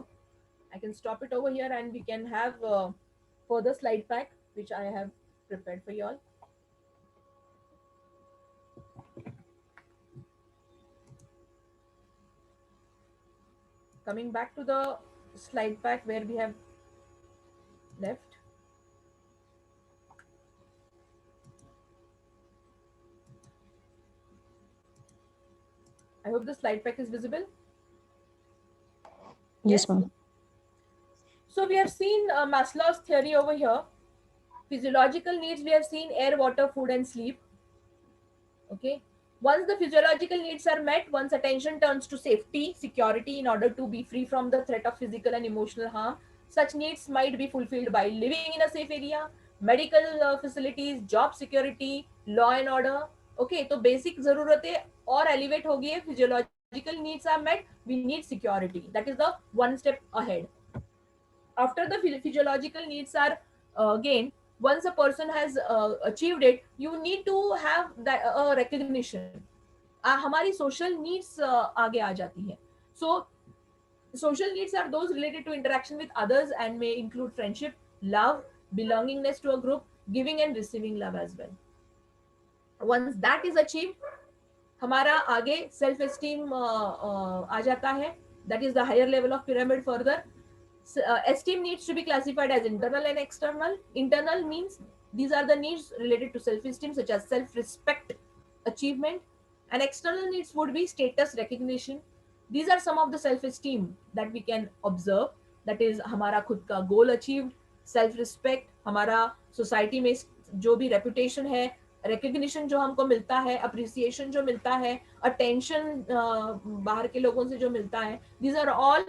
I can stop it over here and we can have further slide pack which I have prepared for you all. Coming back to the slide pack where we have left. I hope the slide pack is visible. Yes, ma'am. So we have seen Maslow's theory over here. Physiological needs, we have seen air, water, food, and sleep. Okay. Once the physiological needs are met, one's attention turns to safety, security in order to be free from the threat of physical and emotional harm. Such needs might be fulfilled by living in a safe area, medical facilities, job security, law and order. Okay, so basic zaruretein और elevate हो गई है. Physiological needs are met, we need security. That is the one step ahead. After the physiological needs are gained, once a person has achieved it, you need to have that recognition. हमारी social needs आगे आ जाती है. So social needs are those related to interaction with others and may include friendship, love, belongingness to a group, giving and receiving love as well. Once that is achieved, हमारा आगे self esteem आ जाता है. That is the higher level of pyramid further. Esteem needs to be classified as internal and external. Internal means these are the needs related to self-esteem, such as self-respect, achievement, and external needs would be status, recognition. These are some of the self-esteem that we can observe. That is हमारा खुद का goal achieved, self-respect, हमारा society में जो भी reputation है, recognition जो हमको मिलता है, appreciation जो मिलता है, attention बाहर के लोगों से जो मिलता है. These are all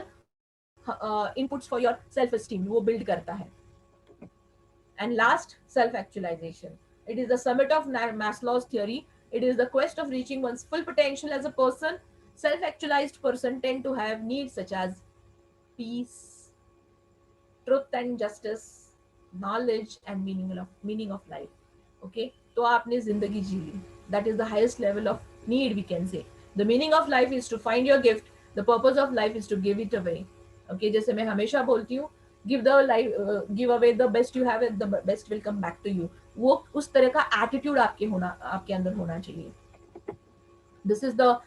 inputs for your self-esteem. वो build करता है. And last, self-actualization. It is the summit of Maslow's theory. It is the quest of reaching one's full potential as a person. Self-actualized person tend to have needs such as peace, truth and justice, knowledge, and meaning of life. Okay, तो आपने जिंदगी जी ली. That is the highest level of need we can say. The meaning of life is to find your gift. The purpose of life is to give it away. Okay, जैसे मैं हमेशा बोलती हूँ, give away the best you have, and the best will come back to you. वो उस तरह का attitude आपके अंदर होना चाहिए. This is the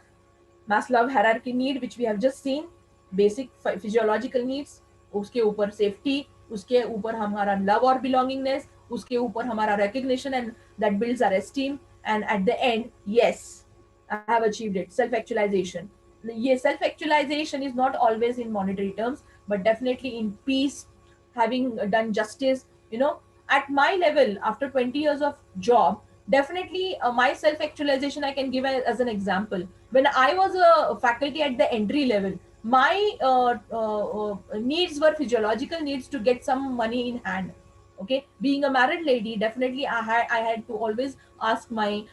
Maslow hierarchy need which we have just seen. Basic physiological needs, उसके ऊपर safety, उसके ऊपर हमारा love और belongingness, उसके ऊपर हमारा recognition, and that builds our esteem. And at the end, yes, I have achieved it, self-actualization. ये self actualization is not always in monetary terms, but definitely in peace, having done justice, you know. At my level, after 20 years of job, definitely my self actualization I can give as an example. When I was a faculty at the entry level, my needs were physiological needs to get some money in hand. Okay, being a married lady, definitely I had to always ask my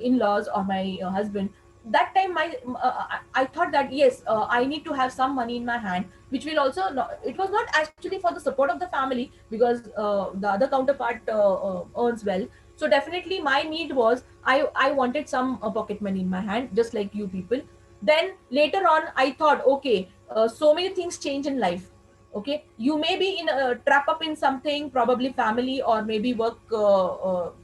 in-laws or my husband. That time I thought that yes, I need to have some money in my hand, which will also not, it was not actually for the support of the family, because the other counterpart earns well. So definitely my need was, I wanted some pocket money in my hand, just like you people. Then later on I thought, okay, so many things change in life. Okay, you may be in a trap up in something, probably family or maybe work,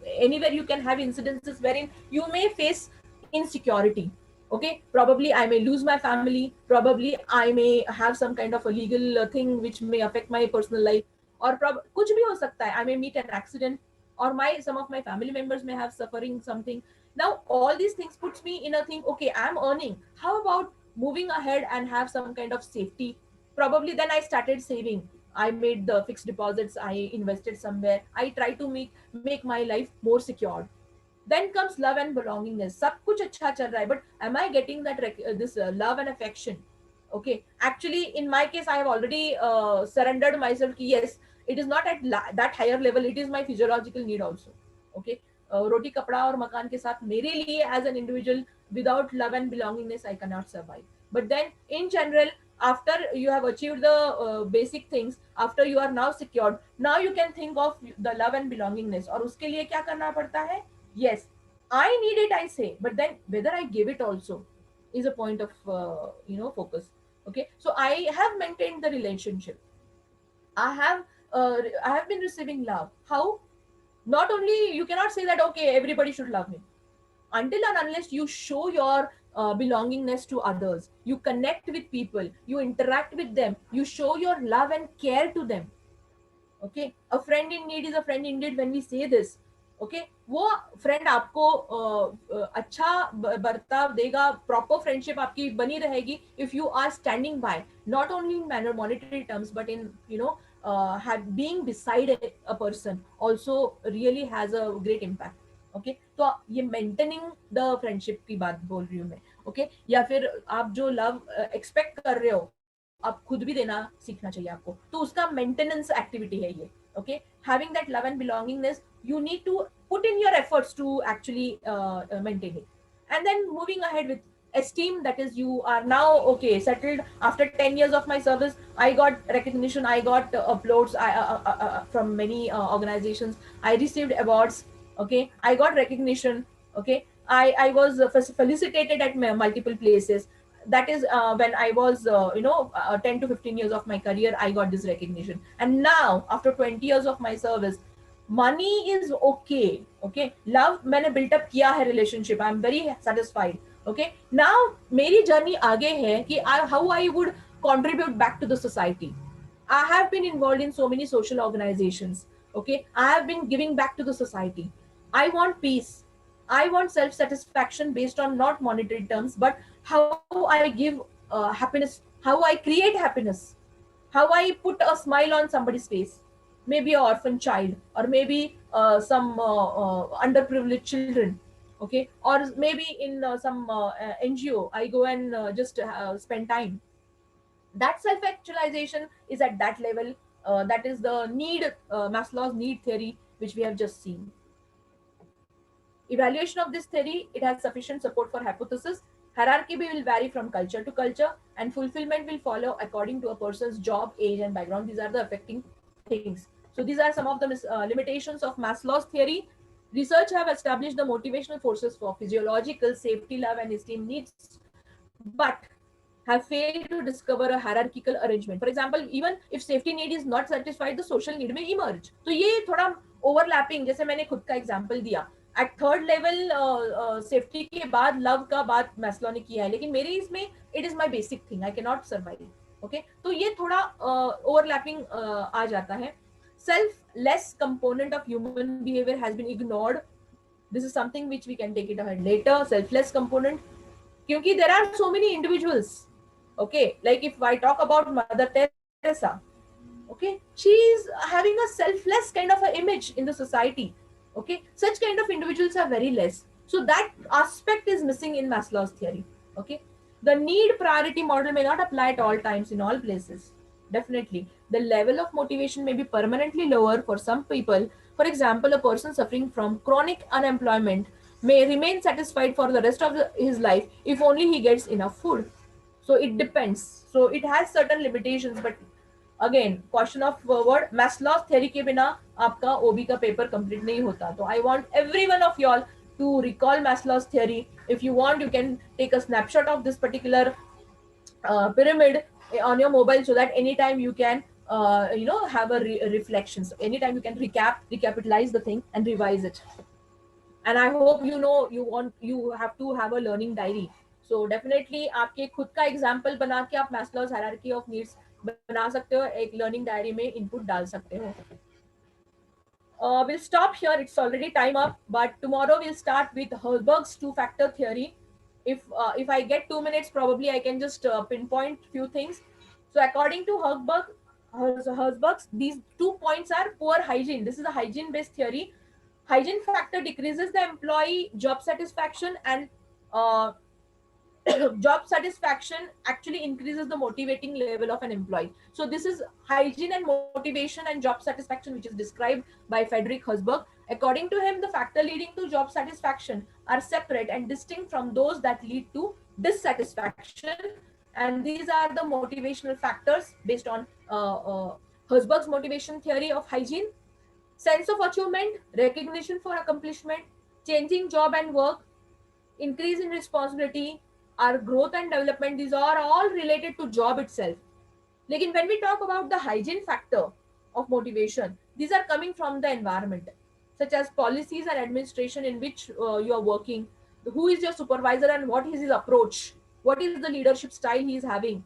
anywhere you can have incidences wherein you may face insecurity. Okay, probably I may lose my family, probably I may have some kind of a legal thing which may affect my personal life, or kuch bhi ho sakta hai. I may meet an accident, or my some of my family members may have suffering something. Now all these things puts me in a thing, okay, I'm earning, how about moving ahead and have some kind of safety. Probably then I started saving. I made the fixed deposits, I invested somewhere, I try to make my life more secured. Then comes love and belongingness. Sab kuch acha chal raha hai, but am I getting that this love and affection? Okay, actually in my case I have already surrendered myself ki yes, it is not at that higher level, it is my physiological need also. Okay, roti kapda aur makan ke sath mere liye as an individual, without love and belongingness I cannot survive. But then in general, after you have achieved the basic things, after you are now secured, now you can think of the love and belongingness. और उसके लिए क्या करना पड़ता है? Yes, I need it, I say, but then whether I give it also is a point of focus. Okay, so I have maintained the relationship. I have been receiving love. How? Not only, you cannot say that okay, everybody should love me, until and unless you show your belongingness to others, you connect with people, you interact with them, you show your love and care to them. Okay, a friend in need is a friend indeed when we say this. Okay, वो friend आपको अच्छा बर्ताव देगा, proper friendship आपकी बनी रहेगी if you are standing by, not only in manner monetary terms, but in being beside a person also really has a great impact. Okay, तो ये मेंटेनिंग द फ्रेंडशिप की बात बोल रही हूँ मैं. ओके, या फिर आप जो लव एक्सपेक्ट कर रहे हो, आप खुद भी देना सीखना चाहिए आपको, तो उसका मेंटेनेंस एक्टिविटी है ये. Okay, having that love and belongingness, you need to put in your efforts to actually maintain it. And then moving ahead with esteem, that is, you are now okay, settled. After 10 years of my service, I got recognition, I got uploads from many organizations, I received awards. Okay, I got recognition. Okay, I was felicitated at multiple places. That is when I was 10 to 15 years of my career, I got this recognition. And now after 20 years of my service, money is okay. Okay, love मैंने built up किया है, relationship, I'm very satisfied. Okay, now मेरी journey आगे है कि how I would contribute back to the society. I have been involved in so many social organizations. Okay, I have been giving back to the society. I want peace. I want self-satisfaction based on not monetary terms, but how I give happiness, how I create happiness, how I put a smile on somebody's face. Maybe an orphan child, or maybe some underprivileged children. Okay, or maybe in some NGO, I go and just spend time. That self-actualization is at that level. That is the need, Maslow's need theory, which we have just seen. Evaluation of this theory, it has sufficient support for hypothesis. Hierarchy will vary from culture to culture, and fulfillment will follow according to a person's job, age, and background. These are the affecting things. So these are some of the limitations of Maslow's theory. Research have established the motivational forces for physiological, safety, love, and esteem needs, but have failed to discover a hierarchical arrangement. For example, even if safety need is not satisfied, the social need may emerge. तो ये थोड़ा overlapping, जैसे मैंने खुद का example दिया. At third level safety के बाद love का बात मैस्लो ने किया है, लेकिन मेरे इसमें it is my basic thing, I cannot survive. Okay, तो ये थोड़ा overlapping आ जाता है. Selfless component of human behavior has been ignored. This is something which we can take it ahead later. Selfless component. क्योंकि there are so many individuals, okay, like if I talk about Mother Teresa, okay, she is having a selfless kind of a image in the society, okay, such kind of individuals are very less. So that aspect is missing in Maslow's theory, okay. The need priority model may not apply at all times in all places. Definitely the level of motivation may be permanently lower for some people. For example, a person suffering from chronic unemployment may remain satisfied for the rest of his life if only he gets enough food. So it depends, so it has certain limitations. But again question of word Maslow's theory के बिना आपका ओबी का paper complete नहीं होता. तो I want everyone of y'all to recall Maslow's theory. If you want you can take a snapshot of this particular pyramid on your mobile so that anytime you can have a reflection. So anytime you can recapitalize the thing and revise it. And I hope you have to have a learning diary. So definitely आपके खुद का example बना के आप Maslow's hierarchy of needs बना सकते हो, एक लर्निंग डायरी में इनपुट डाल सकते हो. We'll stop here, it's already time up, but tomorrow we'll start with Herzberg's two-factor theory. If I get 2 minutes, probably I can just pinpoint few things. So according to Herzberg's, these 2 points are poor hygiene. This is a hygiene-based theory. Hygiene factor decreases the employee job satisfaction, and job satisfaction actually increases the motivating level of an employee. So this is hygiene and motivation and job satisfaction, which is described by Frederick Herzberg. According to him, the factor leading to job satisfaction are separate and distinct from those that lead to dissatisfaction, and these are the motivational factors based on Herzberg's motivation theory of hygiene. Sense of achievement, recognition for accomplishment, changing job and work, increase in responsibility, our growth and development, these are all related to job itself. Lekin when we talk about the hygiene factor of motivation, these are coming from the environment, such as policies and administration in which you are working, who is your supervisor and what is his approach, what is the leadership style he is having,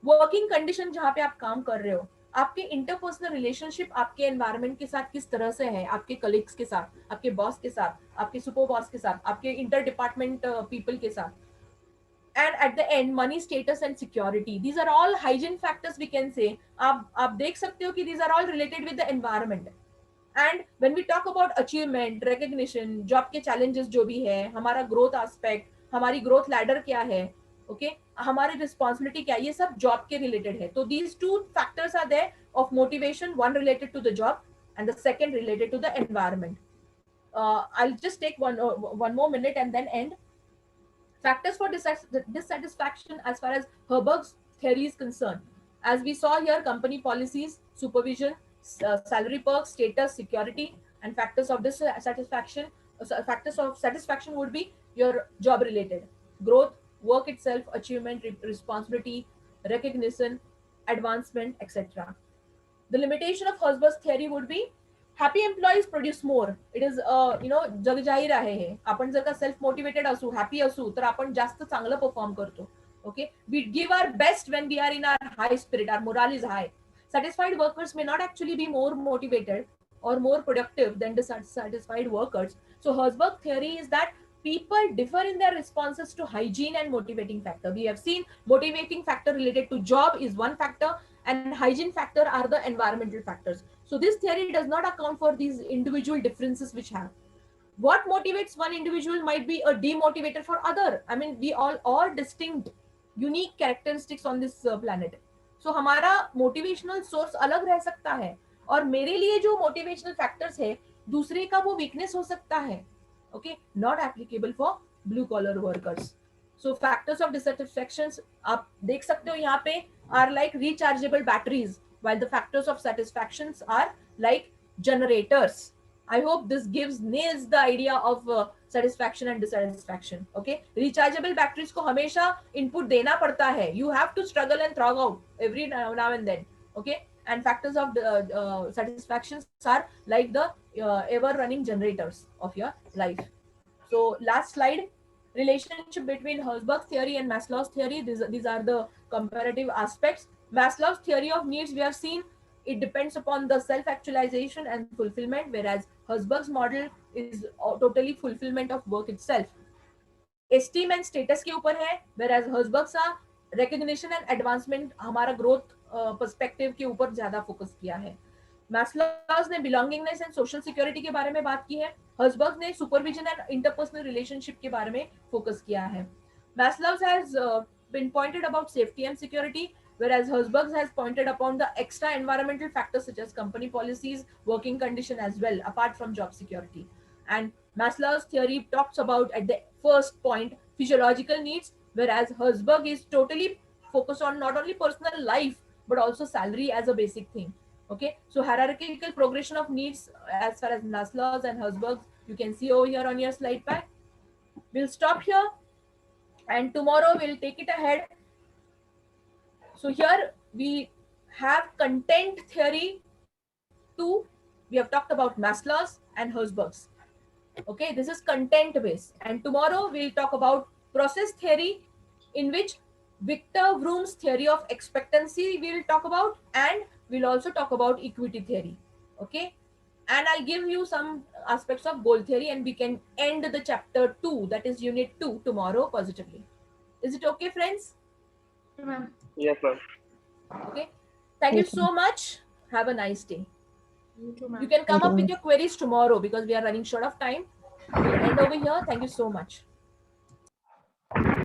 working condition जहाँ पे आप काम कर रहे हो, आपके interpersonal relationship आपके environment के साथ किस तरह से है, आपके कलीग्स के साथ, आपके बॉस के साथ, आपके सुपर बॉस के साथ, आपके इंटर डिपार्टमेंट पीपल के साथ. And at the end, money, status and security, these are all hygiene factors we can say. आप देख सकते हो कि these are all related with the environment. And when we talk about achievement, recognition, job के challenges जो भी है, हमारा growth aspect, हमारी growth ladder क्या है, okay, हमारी responsibility क्या है, ये सब job के related है. तो these two factors are there of motivation, one related to the job and the second related to the environment. I'll just take one more minute and then end. Factors for dissatisfaction as far as Herzberg's theory is concerned. As we saw here, company policies, supervision, salary perks, status, security, and factors of dissatisfaction. Factors of satisfaction would be your job related, growth, work itself, achievement, responsibility, recognition, advancement, etc. The limitation of Herzberg's theory would be happy employees produce more. It is जग जाहीर आहे. आपण जर का self motivated असू, happy असू, तर आपण जास्त चांगलं परफॉर्म करतो. Okay, we give our best when we are in our high spirit, our morale is high. Satisfied workers may not actually be more motivated or more productive than dissatisfied workers. So Herzberg theory is that people differ in their responses to hygiene and motivating factor. We have seen motivating factor related to job is one factor, and hygiene factor are the environmental factors. So this theory does not account for these individual differences which have. What motivates one individual might be a demotivator for other. I mean, we all distinct, unique characteristics on this planet. So हमारा motivational source अलग रह सकता है, और मेरे लिए जो motivational factors है, दूसरे का वो weakness हो सकता है. Okay, not applicable for blue collar workers. So factors of dissatisfactions आप देख सकते हो यहाँ पे are like rechargeable batteries, while the factors of satisfactions are like generators. I hope this nails the idea of satisfaction and dissatisfaction. Okay, rechargeable batteries को हमेशा input देना पड़ता है. You have to struggle and throttle out every now and then. Okay, and factors of satisfactions are like the ever-running generators of your life. So last slide. Relationship between Herzberg's theory and Maslow's theory. These are the comparative aspects. Maslow's theory of needs, we have seen, it depends upon the self-actualization and fulfillment, whereas Herzberg's model is totally fulfillment of work itself. Esteem and status के ऊपर है, whereas Herzberg सा recognition and advancement, हमारा growth perspective के ऊपर ज्यादा focus किया है. मैस्लोज ने बिलोंगिंगनेस एंड सोशल सिक्योरिटी के बारे में बात की है. हर्जबर्ग ने सुपरविजन एंड इंटरपर्सनल रिलेशनशिप के बारे में फोकस किया है. Maslow has been pointed about safety and security, whereas Herzberg has pointed upon the extra environmental factors such as company policies, working condition as well, apart from job security. And Maslow's theory talks about, at the first point, physiological needs, whereas Herzberg is totally focused on not only personal life but also salary as a basic thing. Okay, so hierarchical progression of needs as far as Maslow's and Herzberg's, you can see over here on your slide pack. We'll stop here and tomorrow we'll take it ahead. So here we have content theory 2. We have talked about Maslow's and Herzberg's. Okay, this is content based. And tomorrow we'll talk about process theory, in which Victor Vroom's theory of expectancy we'll talk about, and we'll also talk about equity theory. Okay, and I'll give you some aspects of goal theory, and we can end the chapter 2, that is unit 2, tomorrow positively. Is it okay, friends? Ma'am. Yes, ma'am. Okay, thank you Yes, so much. Have a nice day. You too, ma'am. You can come Thank up you. with your queries tomorrow because we are running short of time. We'll end over here. Thank you so much.